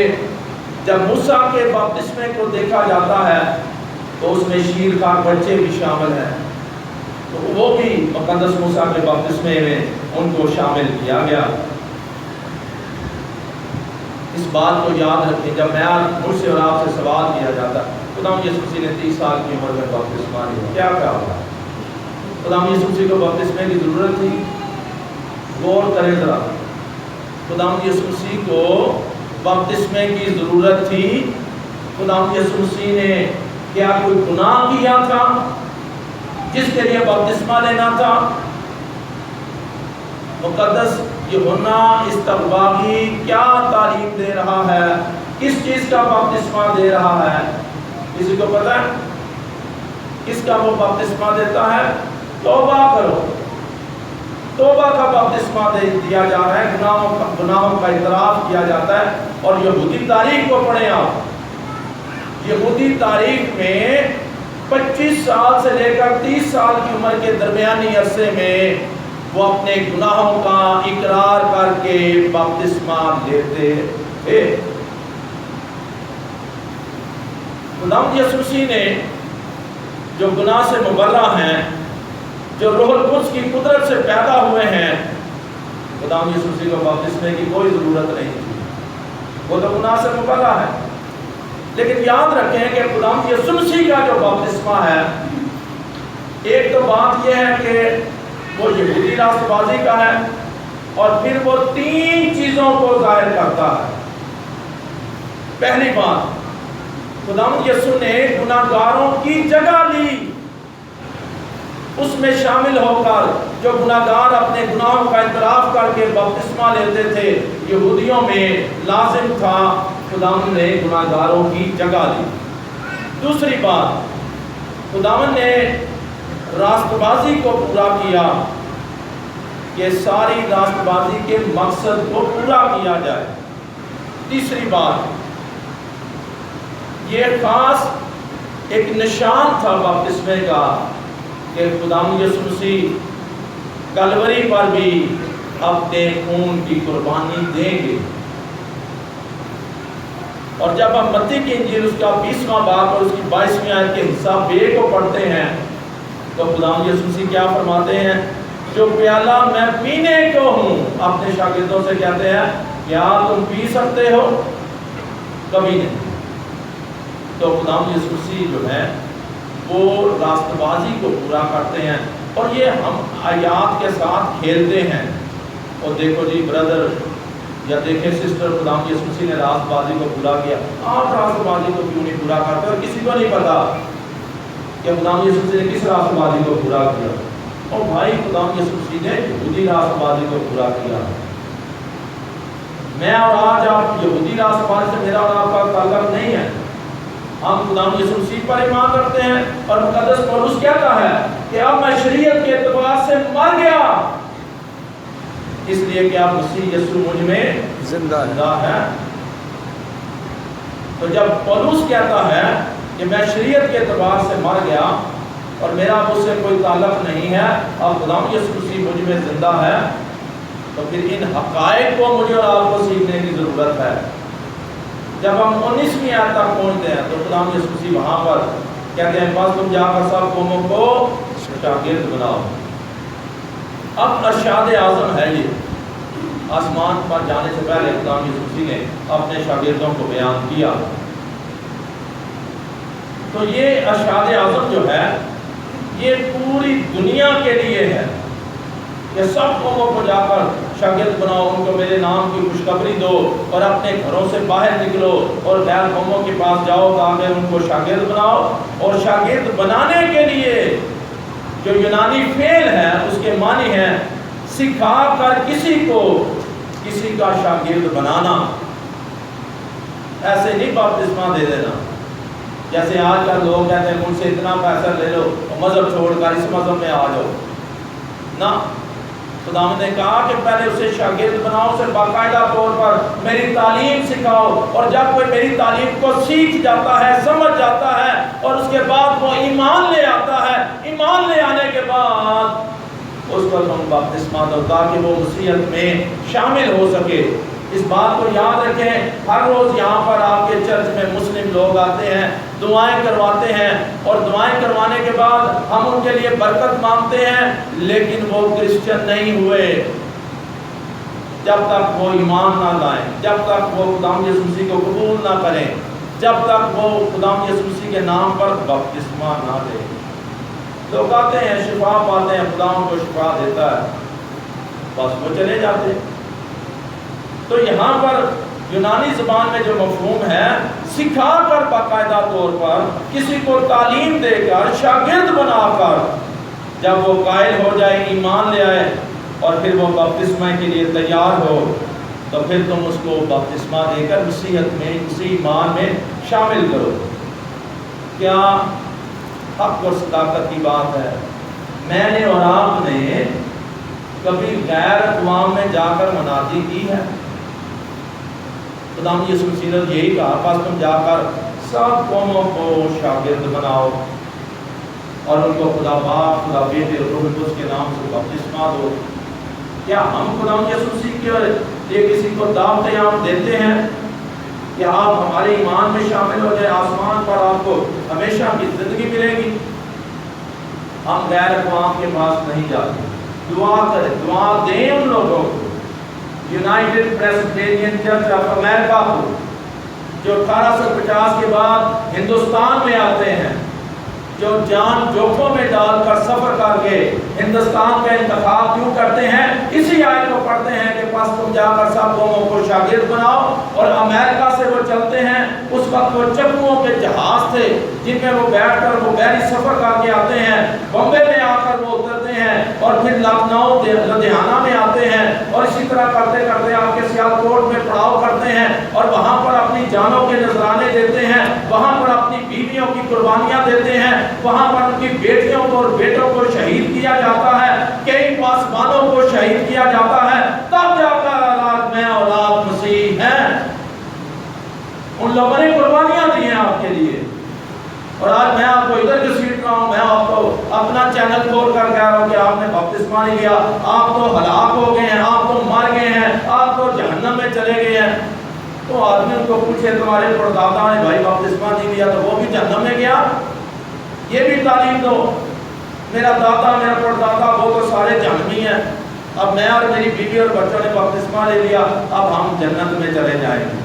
جب موسیٰ کے بپتسمے کو دیکھا جاتا ہے تو اس میں شیر خار بچے بھی شامل ہیں، تو وہ بھی مقدس موسیٰ کے بپتسمے میں ان کو شامل کیا گیا۔ اس بات کو یاد رکھیں، جب میں مجھ سے اور آپ سے سوال کیا جاتا ہے خداوند یسوع مسیح نے 30 سال کی عمر میں بپتسمہ لیا، کیا ہوا؟ خداوند یسوع مسیح کو بپتسمے کی ضرورت تھی؟ غور کریں ذرا، خداوند یسوع مسیح کو بپتسمے کی ضرورت تھی؟ خداوند یسوع مسیح نے کیا کوئی گناہ کیا تھا جس کے لیے بپتسمہ لینا تھا؟ مقدس یوحنا استغفاری کیا تعلیم دے رہا ہے؟ کس چیز کا بپتسمہ دے رہا ہے؟ کسی کو پتہ ہے کس کا وہ بپتسمہ دیتا ہے؟ توبہ کرو، توبہ کا بپتسمہ دیا جا رہا ہے، گناہوں کا اعتراف کیا جاتا ہے۔ اور یہودی تاریخ کو پڑھیں آپ، یہودی تاریخ میں 25 سال سے لے کر 30 سال کی عمر کے درمیانی عرصے میں وہ اپنے گناہوں کا اقرار کر کے بپتسمہ لیتے تھے۔ خداوند یسوع مسیح نے جو گناہ سے مبرہ ہیں، جو روح القدس کی قدرت سے پیدا ہوئے ہیں، خداوند یسوع مسیح کو بپتسمے کی کوئی ضرورت نہیں تھی، وہ تو گناہ سے مبرہ ہے۔ لیکن یاد رکھیں کہ خداوند یسوع مسیح کا جو بپتسمہ ہے، ایک تو بات یہ ہے کہ وہ یہودی راست بازی کا ہے، اور پھر وہ 3 چیزوں کو ظاہر کرتا ہے۔ پہلی بات، خداوند یسوع نے گناہگاروں کی جگہ لی، اس میں شامل ہو کر جو گناہگار اپنے گناہوں کا اعتراف کر کے بپتسمہ لیتے تھے، یہودیوں میں لازم تھا خداوند نے گناہگاروں کی جگہ لی۔ دوسری بات، خداوند نے راست بازی کو پورا کیا کہ ساری راست بازی کے مقصد کو پورا کیا جائے۔ تیسری بات، یہ خاص ایک نشان تھا بپتسمے کا کہ خداوند یسوع مسیح کلوری پر بھی اپنے خون کی قربانی دیں گے۔ اور جب ہم متی کی انجیل اس کا 20واں باب اور اس کی 22ویں آیت کے حصہ بے کو پڑھتے ہیں تو خداوند یسوع مسیح کیا فرماتے ہیں؟ جو پیالہ میں پینے کو ہوں، اپنے شاگردوں سے کہتے ہیں کیا تم پی سکتے ہو؟ کبھی نہیں۔ تو خداوند یسوع مسیح جو ہے وہ راست بازی کو پورا کرتے ہیں، اور یہ ہم آیات کے ساتھ کھیلتے ہیں، اور دیکھو جی بردر یا دیکھیں سسٹر، خداوند یسوع مسیح نے راست بازی کو پورا کیا، آپ راست بازی کو کیوں نہیں پورا کرتے؟ اور کسی کو نہیں پتا کہ خداوند یسوع مسیح نے کس راست بازی کو پورا کیا۔ اور بھائی خداوند یسوع مسیح نے یہودی راست بازی کو پورا کیا۔ میں اور آج آپ یہودی راست بازی سے میرا اور آپ کا تعلق نہیں ہے، ہم خداوند یسوع مسیح پر ایمان رکھتے ہیں، اور مقدس پولس کہتا ہے کہ اب میں شریعت کے اعتبار سے مر گیا، اس لیے کہ اب مسیح یسوع مجھ میں زندہ ہے۔ تو جب پولس کہتا ہے کہ میں شریعت کے اعتبار سے مر گیا اور میرا اس سے کوئی تعلق نہیں ہے، اب خداوند یسوع مسیح مجھ میں زندہ ہے، تو پھر ان حقائق کو مجھے اور آپ کو سیکھنے کی ضرورت ہے۔ جب ہم 19ویں آیت تک پہنچتے ہیں تو خداوند یسوع مسیح وہاں پر کہتے ہیں بس تم جا کر سب قوموں کو شاگرد بناؤ۔ اب ارشاد اعظم ہے یہ، آسمان پر جانے سے پہلے خداوند یسوع مسیح نے اپنے شاگردوں کو بیان کیا تو یہ ارشاد اعظم جو ہے یہ پوری دنیا کے لیے ہے کہ سب قوموں کو جا کر شاگرد بناؤ، ان کو میرے نام کی خوشخبری دو اور اپنے گھروں سے باہر نکلو اور غیر قوموں کے پاس جاؤ تاکہ ان کو شاگرد بناؤ۔ اور شاگرد بنانے کے لیے جو یونانی فعل ہے اس کے معنی ہے سکھا کر کسی کو کسی کا شاگرد بنانا، ایسے نہیں بپتسمہ دے دینا جیسے آج کل لوگ کہتے ہیں ان سے اتنا پیسہ لے لو مذہب چھوڑ کر اس مذہب میں آ جاؤ۔ نہ، خداوند نے کہا کہ پہلے اسے شاگرد بناؤ، اسے باقاعدہ طور پر میری تعلیم سکھاؤ، اور جب کوئی میری تعلیم کو سیکھ جاتا ہے، سمجھ جاتا ہے اور اس کے بعد وہ ایمان لے آتا ہے، ایمان لے آنے کے بعد اس کو تم بپتسمہ دو تاکہ وہ مسیحیت میں شامل ہو سکے۔ اس بات کو یاد رکھیں، ہر روز یہاں پر آپ کے چرچ میں مسلم لوگ آتے ہیں، دعائیں کرواتے ہیں، اور دعائیں کروانے کے بعد ہم ان کے لیے برکت مانگتے ہیں، لیکن وہ کرسچن نہیں ہوئے جب تک وہ ایمان نہ لائیں، جب تک وہ خداوند یسوع مسیح کو قبول نہ کریں، جب تک وہ خداوند یسوع مسیح کے نام پر بپتسمہ نہ لیں۔ لوگ آتے ہیں، شفا پاتے ہیں، خداوند کو شفا دیتا ہے، بس وہ چلے جاتے ہیں۔ تو یہاں پر یونانی زبان میں جو مفہوم ہے سکھا کر باقاعدہ طور پر کسی کو تعلیم دے کر شاگرد بنا کر جب وہ قائل ہو جائے، ایمان لے آئے اور پھر وہ بپتسمہ کے لیے تیار ہو تو پھر تم اس کو بپتسمہ دے کر مسیحیت میں، اسی ایمان میں شامل کرو۔ کیا حق اور صداقت کی بات ہے، میں نے اور آپ نے کبھی غیر اقوام میں جا کر منادی کی ہے؟ خداوند یسوع مسیح نے یہی کہا، پس تم جا کر سب قوموں کو شاگرد بناؤ اور ان کو خدا باپ، خدا بیٹے اور روح القدس کے نام سے بپتسمہ دو۔ کیا ہم خداوند یسوع مسیح کے لیے کسی کو دعوت عام دیتے ہیں کہ آپ ہمارے ایمان میں شامل ہو جائے، آسمان پر آپ کو ہمیشہ کی زندگی ملے گی؟ ہم غیر اقوام کے پاس نہیں جاتے، دعا کریں، دعا دیں ان لوگوں کو، یونائٹڈ پریسبیٹرین چرچ آف امریکہ کو جو 1850 کے بعد ہندوستان میں آتے ہیں، جو جان جوکھوں میں ڈال کر سفر کر کے ہندوستان کا انتخاب کیوں کرتے ہیں؟ اسی آیت کو پڑھتے ہیں کہ پس تم جا کر سب قوموں کو شاگرد بناؤ۔ اور امریکہ سے وہ چلتے ہیں، اس وقت وہ چپوؤں کے جہاز تھے جن میں وہ بیٹھ کر وہ بحری سفر کر کے آتے ہیں، بمبے میں آ کر وہ اترتے ہیں اور پھر لکھنؤ لدھیانہ میں آتے ہیں، اور اسی طرح کرتے کرتے آ کے سیالکوٹ میں پڑاؤ کرتے ہیں اور وہاں پر اپنی جانوں کے نذرانے دیتے ہیں، وہاں پر اپنی بیویوں کی قربانیاں دیتے ہیں، وہاں پر ان کی بیٹیوں کو اور بیٹوں کو شہید کیا جاتا ہے، کئی پاسبانوں کو شہید کیا جاتا ہے، تب جا کر آج میں اور آپ مسیح ہیں۔ ان لوگوں نے قربانیاں دی ہیں آپ کے لیے، اور آج میں آپ کو ادھر گھسیٹ رہا ہوں، میں آپ کو اپنا چینل کھول کر کہہ رہا ہوں کہ آپ نے بپتسمہ نہیں لیا، آپ تو ہلاک ہو گئے ہیں، آپ تو مر گئے ہیں، آپ تو جہنم میں چلے گئے ہیں۔ تو آدمی ان کو پوچھے تمہارے پردادا نے بھائی بپتسمہ نہیں لیا تو وہ بھی جہنم میں گیا؟ یہ بھی تعلیم دو۔ میرا دادا، میرا پردادا وہ تو سارے جہنمی ہیں، اب میں اور میری بیوی اور بچوں نے بپتسمہ لے لیا، اب ہم جنت میں چلے جائیں گے۔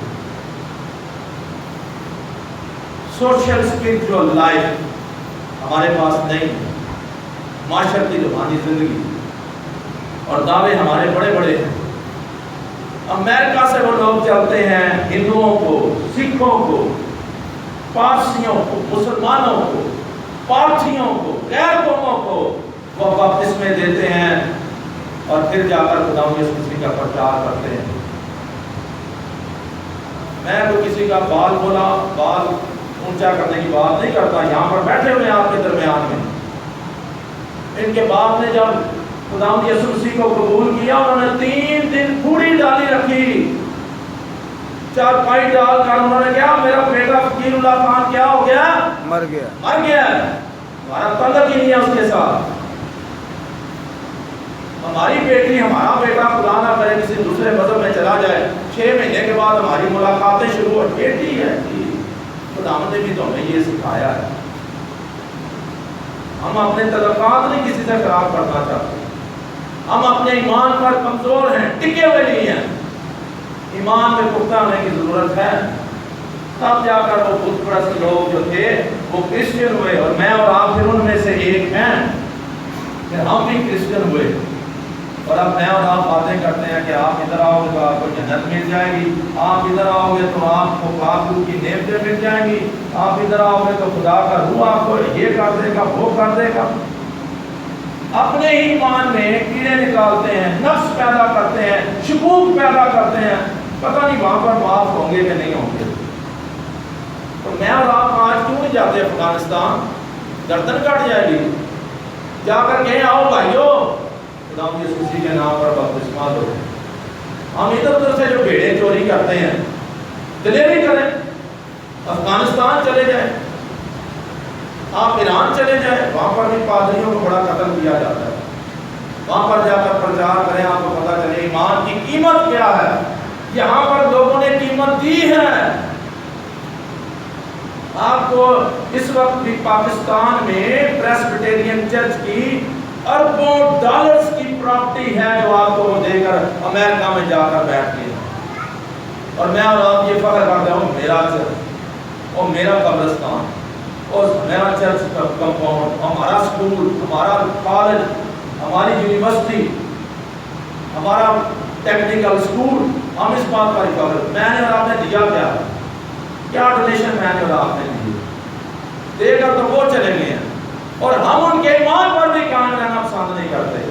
سوشل اسپرچوئل لائف ہمارے پاس نہیں، معاشرتی روحانی زندگی اور دعوے ہمارے بڑے بڑے ہیں۔ امریکہ سے وہ لوگ چلتے ہیں، ہندوؤں کو، سکھوں کو، پارسیوں کو، مسلمانوں کو، پارتھیوں کو، غیر قوموں کو وہ بپتسمے دیتے ہیں اور پھر جا کر خداوند یسوع مسیح کا پرچار کرتے ہیں۔ میں تو کسی کا بال بولا، بال اونچا کرنے کی بات نہیں کرتا، یہاں پر بیٹھے ہوئے آپ کے درمیان میں ان کے باپ نے جب خداوند یسوع مسیح کو قبول کیا، انہوں نے 3 دن پھوڑی ڈالی رکھی، چارپائی ڈال کر انہوں نے کہا میرا بیٹا فقیر اللہ خان کیا ہو گیا؟ مر گیا، ہمارا تعلق ہی نہیں ہے اس کے ساتھ۔ ہماری بیٹی، ہمارا بیٹا خدا نہ کرے کسی دوسرے مذہب میں چلا جائے، 6 مہینے کے بعد ہماری ملاقاتیں شروع ہو، بیٹی ہے، خداوند نے بھی تو ہمیں یہ سکھایا ہے۔ ہم اپنے تعلقات نہیں کسی سے خراب کرنا چاہتے، ہم اپنے ایمان پر کمزور ہیں، ٹکے ہوئے نہیں ہیں، ایمان میں پختہ ہونے کی ضرورت ہے۔ تب جا کر وہ بت پرست لوگ جو تھے وہ کرسچن ہوئے، اور میں اور آپ پھر ان میں سے ایک ہیں، پھر ہم بھی کرسچن ہوئے۔ اور اب میں اور آپ باتیں کرتے ہیں کہ آپ ادھر آؤ گے تو آپ کو جنت مل جائے گی، آپ ادھر آؤ گے تو آپ کو پاک روح کی نعمتیں مل جائیں گی، آپ ادھر آؤ گے تو خدا کا روح آپ کو یہ کر دے گا وہ کر دے گا۔ اپنے ہی ایمان میں کیڑے نکالتے ہیں، نفس پیدا کرتے ہیں، شکوک پیدا کرتے ہیں، پتہ نہیں وہاں پر معاف ہوں گے کہ نہیں ہوں گے۔ تو میں اور آپ آج کیوں نہیں جاتے افغانستان؟ گردن کٹ جائے گی، جا کر کہیں آؤ بھائیو خدا یسوع مسیح کے نام پر بپتسمہ دو۔ ہم ادھر ادھر سے جو بھیڑیں چوری کرتے ہیں دلیری کریں، افغانستان چلے جائیں، آپ ایران چلے جائیں، وہاں پر بھی پادریوں کو بڑا قتل کیا جاتا ہے، وہاں پر جا کر پرچار کریں، آپ کو پتہ چلے ایمان کی قیمت کیا ہے۔ یہاں پر لوگوں نے قیمت دی ہے۔ آپ کو اس وقت بھی پاکستان میں پریسبیٹیرین چرچ کی اربوں ڈالرز کی پراپرٹی ہے جو آپ کو وہ دے کر امریکہ میں جا کر بیٹھ گئے، اور میں اور آپ یہ فخر کرتے ہوں میرا چرچ اور میرا قبرستان اور میرا چرچ کا کمپاؤنڈ، ہمارا اسکول، ہمارا کالج، ہماری یونیورسٹی، ہمارا ٹیکنیکل اسکول، ہم اس بات کا فخر۔ میں نے اور آپ نے دیا کیا ڈونیشن میں نے اور آپ نے دی، دے کر تو وہ چلے گئے ہیں، اور ہم ان کے ایمان پر بھی قائم رہنا پسند نہیں کرتے،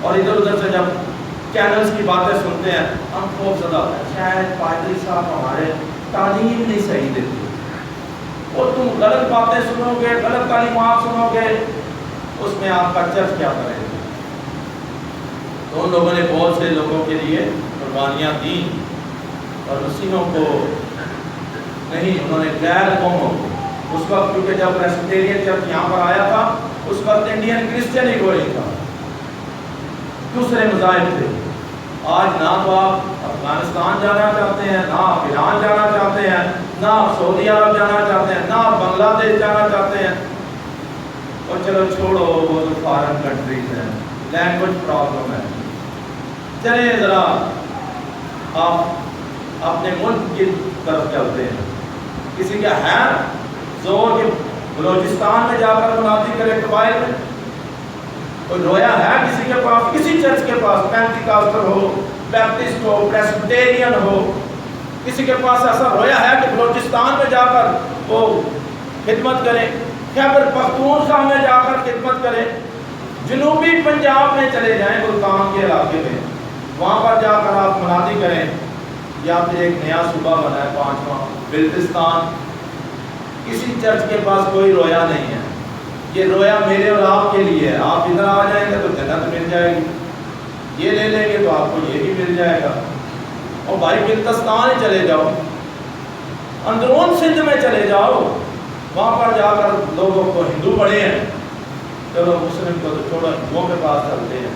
اور ادھر ادھر سے جب چینلز کی باتیں سنتے ہیں ہم خوف زدہ ہوتے ہیں، شاید پادری صاحب ہمارے تعلیم نہیں صحیح دیتے، اور تم غلط باتیں سنو گے، غلط تعلیمات سنو گے، اس میں آپ کا چرچ کیا کرے گا۔ تو ان لوگوں نے بہت سے لوگوں کے لیے قربانیاں دیں، اور مسیحوں کو نہیں، انہوں نے غیر قوموں کو، اس وقت کیونکہ جب پریسبیٹیرین چرچ یہاں پر آیا تھا اس وقت انڈین کرسچن ہی کوئی تھا، دوسرے مذاہب تھے۔ آج نہ تو آپ افغانستان جانا چاہتے ہیں، نہ آپ ایران جانا چاہتے ہیں، نہ آپ سعودی عرب جانا چاہتے ہیں، نہ آپ بنگلہ دیش جانا چاہتے ہیں، اور چلو چھوڑو وہ تو فارن کنٹریز ہیں، لینگویج پرابلم ہے، چلیں ذرا آپ اپنے ملک کی طرف چلتے ہیں۔ کسی کا ہے زور کہ بلوچستان میں جا کر منادی کرے قبائل میں؟ کوئی رویا ہے کسی کے پاس، کسی چرچ کے پاس، پینٹیکاسٹل ہو، بیپٹسٹ ہو، پریسبیٹیرین ہو، کسی کے پاس ایسا رویا ہے کہ بلوچستان میں جا کر وہ خدمت کریں، خیبر پختونخوا میں جا کر خدمت کریں، جنوبی پنجاب میں چلے جائیں ملتان کے علاقے میں، وہاں پر جا کر آپ منادی کریں، یا پھر ایک نیا صوبہ بنا ہے 5واں بلتستان، کسی چرچ کے پاس کوئی رویا نہیں ہے۔ یہ رویا میرے اور آپ کے لیے ہے، آپ ادھر آ جائیں گے تو جنت مل جائے گی، یہ لے لیں گے تو آپ کو یہ بھی مل جائے گا، اور بھائی بلتستان ہی چلے جاؤ، اندرون سندھ میں چلے جاؤ، وہاں پر جا کر لوگوں کو ہندو بڑے ہیں، چلو مسلم کو تو چھوڑو، ہندوؤں کے پاس چلتے ہیں،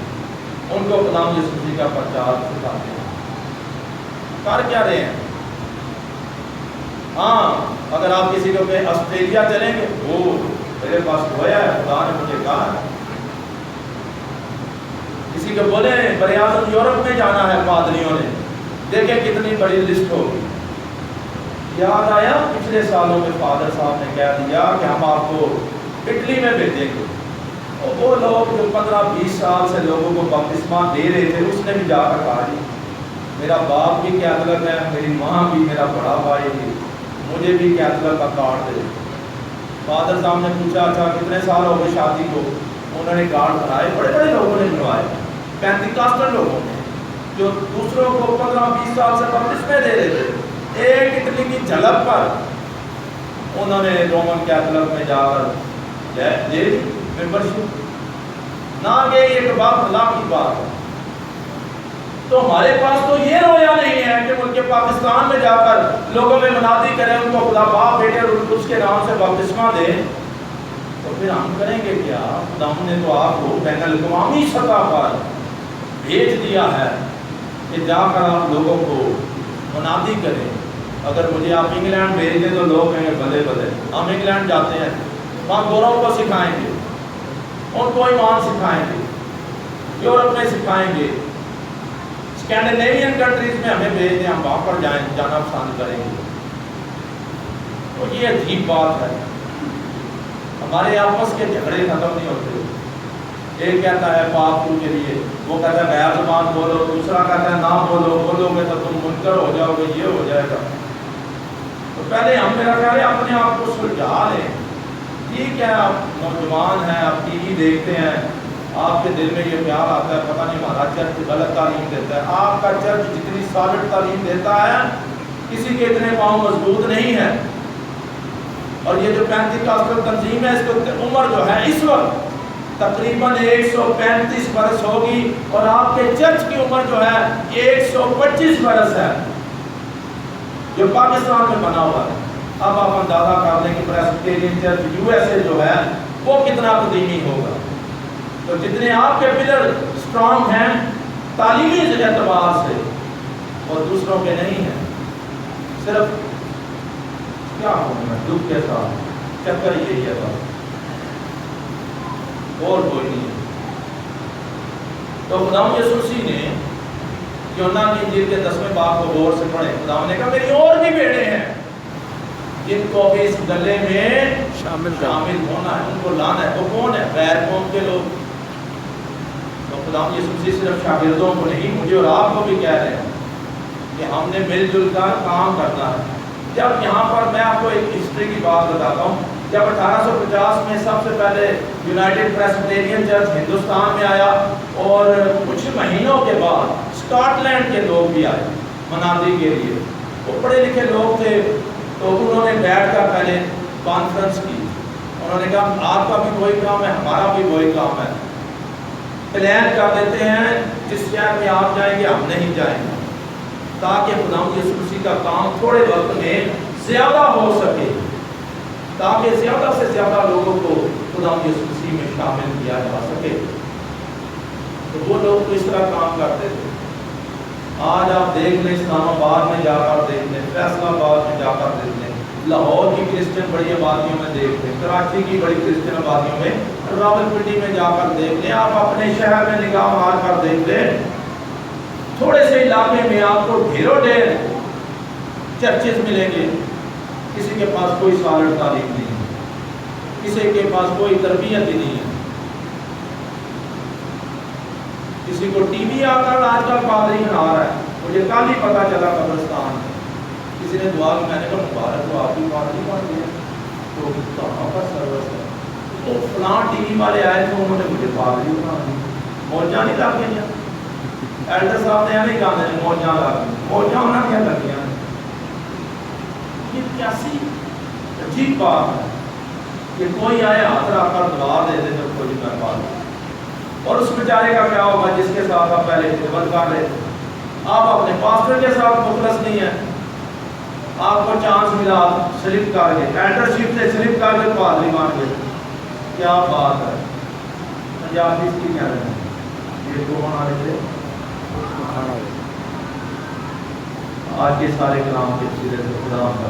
ان کو خدا یسوع مسیح کا پرچار سکھاتے ہیں، کر کیا رہے ہیں؟ ہاں اگر آپ کسی کو کہ آسٹریلیا چلیں گے، وہ میرے پاس ہویا ہے، خدا نے مجھے کہا ہے، کسی کو بولے براعظم یورپ میں جانا ہے پادریوں نے، دیکھیں کتنی بڑی لسٹ ہوگی۔ یاد آیا پچھلے سالوں میں فادر صاحب نے کہہ دیا کہ ہم آپ کو اٹلی میں بھیجیں گے، اور وہ لوگ جو 15-20 سال سے لوگوں کو بپتسمہ دے رہے تھے، اس نے بھی جا کر کہا جی میرا باپ بھی کیتھولک ہے، میری ماں بھی، میرا بڑا بھائی بھی، مجھے بھی کیتھولک کا کارڈ دے۔ فادر صاحب نے پوچھا اچھا کتنے سال ہو گئے شادی کو؟ انہوں نے کارڈ بنائے، بڑے بڑے لوگوں نے بنوائے، پینتیکاسٹل لوگوں نے، جو دوسروں کو 15-20 سال سے بپتسمے دے رہے تھے، ایک اٹلی کی جھلک پر انہوں نے رومن کیتھولک میں جا کر دے دی ممبرشپ، نہ گئی ایک بات اللہ کی بات ہے۔ تو ہمارے پاس تو یہ رویا نہیں ہے کہ ملک پاکستان میں جا کر لوگوں میں منادی کریں، ان کو خدا باپ بیٹے اور اس کے نام سے بپتسمہ دیں، تو پھر ہم کریں گے کیا؟ خدا نے تو آپ کو بین الاقوامی سطح پر بھیج دیا ہے کہ جا کر آپ لوگوں کو منادی کریں۔ اگر مجھے آپ انگلینڈ بھیج دیں تو لوگ کہیں گے بلے بلے، ہم انگلینڈ جاتے ہیں، وہاں گوروں کو سکھائیں گے، ان کو ایمان سکھائیں گے، یورپ میں سکھائیں گے، اسکینڈینیوین کنٹریز میں ہمیں بھیج دیں، ہم وہاں پر جانا پسند کریں گے۔ تو یہ عجیب بات ہے، ہمارے آپس کے جھگڑے ختم نہیں ہوتے. ایک کہتا ہے پاک تو کے لیے، وہ کہتا ہے غیر زبان بولو، دوسرا کہتا ہے نہ بولو، بولو گے تو تم منکر ہو جاؤ گے، یہ ہو جائے گا. تو پہلے ہم میرا خیال ہے اپنے آپ کو سلجھا لیں. ٹھیک ہے آپ نوجوان ہیں، آپ ٹی وی دیکھتے ہیں، آپ کے دل میں یہ خیال آتا ہے پتہ نہیں ہمارا چرچ غلط تعلیم دیتا ہے. آپ کا چرچ جتنی سالڈ تعلیم دیتا ہے کسی کے اتنے پاؤں مضبوط نہیں ہے. اور یہ جو پینتیکاسٹل تنظیم ہے اس کو عمر جو ہے اس وقت تقریباً 135 برس ہوگی، اور آپ کے چرچ کی عمر جو ہے 125 برس ہے جو پاکستان میں بنا ہوا ہے. اب آپ اندازہ کر لیں کہ پریسبیٹرین چرچ یو ایس اے جو ہے وہ کتنا قدیمی ہوگا. تو جتنے آپ کے پلر اسٹرانگ ہیں تعلیمی اعتبار سے اور دوسروں کے نہیں ہیں، صرف کیا ہوگا دکھ کے ساتھ چکر یہی ہے بس، اور کوئی نہیں ہے. تو خداوند یسوع مسیح نے یوحنا کی انجیل کے 10ویں باب کو غور سے پڑھیں. خداوند نے کہا میری اور بھی بیٹے ہیں جن کو بھی اس گلے میں شامل ہونا ہے، ان کو لانا ہے. وہ کون ہے؟ غیر قوم کے لوگ. تو خداوند یسوع مسیح صرف شاگردوں کو نہیں، مجھے اور آپ کو بھی کہہ رہے ہیں کہ ہم نے مل جل کر کام کرنا ہے. جب یہاں پر میں آپ کو ایک ہسٹری کی بات بتاتا ہوں. جب 1850 میں سب سے پہلے یونائٹڈ پریسبیٹرین چرچ ہندوستان میں آیا، اور کچھ مہینوں کے بعد اسکاٹ لینڈ کے لوگ بھی آئے منادی کے لیے. وہ پڑھے لکھے لوگ تھے، تو انہوں نے بیٹھ کر پہلے کانفرنس کی. انہوں نے کہا آپ کا بھی وہی کام ہے، ہمارا بھی وہی کام ہے، پلان کر دیتے ہیں جس شہر میں آپ جائیں گے ہم نہیں جائیں گے، تاکہ خداوند یسوع مسیح کا کام تھوڑے وقت میں زیادہ ہو سکے، تاکہ زیادہ سے زیادہ لوگوں کو خداوند یسوع مسیح میں شامل کیا جا سکے. تو وہ لوگ تو اس طرح کام کرتے تھے. آج آپ دیکھ لیں اسلام آباد میں جا کر دیکھ لیں، فیصلہ آباد میں جا کر دیکھ لیں، لاہور کی کرسچن بڑی آبادیوں میں دیکھ لیں، کراچی کی بڑی کرسچن آبادیوں میں، راولپنڈی میں جا کر دیکھ لیں، آپ اپنے شہر میں نگاہ مار کر دیکھ لیں، تھوڑے سے علاقے میں آپ کو ڈھیروں ڈھیر چرچز ملیں گے. کسی کے پاس کوئی سالڈ تعلیم نہیں ہے، کسی کے پاس کوئی تربیت ہی نہیں ہے. کسی کو ٹی وی آ کر آج کل پادری بنا رہا ہے. مجھے کل ہی پتا چلا قبرستان میں کسی نے دعا کی، میں نے کہا مبارک تو آپ بھی پادری بن گئے. تو کہاں پر سروس ہے؟ تو فلاں ٹی وی والے آئے تو انہوں نے مجھے پادری بنا دیا. موجاں نہیں لگ گئی، ایلڈر صاحب نے نہیں کہا موجاں لگ گئی، موجاں انہوں نے لگ گیا. یہ کیسی عجیب بات ہے کہ کوئی آئے ہاتھ رکھ کر دعا دے دے تو کوئی میں پادری. اور اس بیچارے کا کیا ہوگا جس کے ساتھ آپ پہلے خدمت کر رہے تھے؟ آپ اپنے پاسٹر کے ساتھ مخلص نہیں ہیں، آپ کو چانس ملا سلپ کر کے ایلڈرشپ سے سلپ کر کے پادری مان گئے. کیا بات ہے! پنجابی اس کی کہہ رہے ہیں یہ کون آ رہے تھے آج کے سارے کلام کے سرے سے خدا کا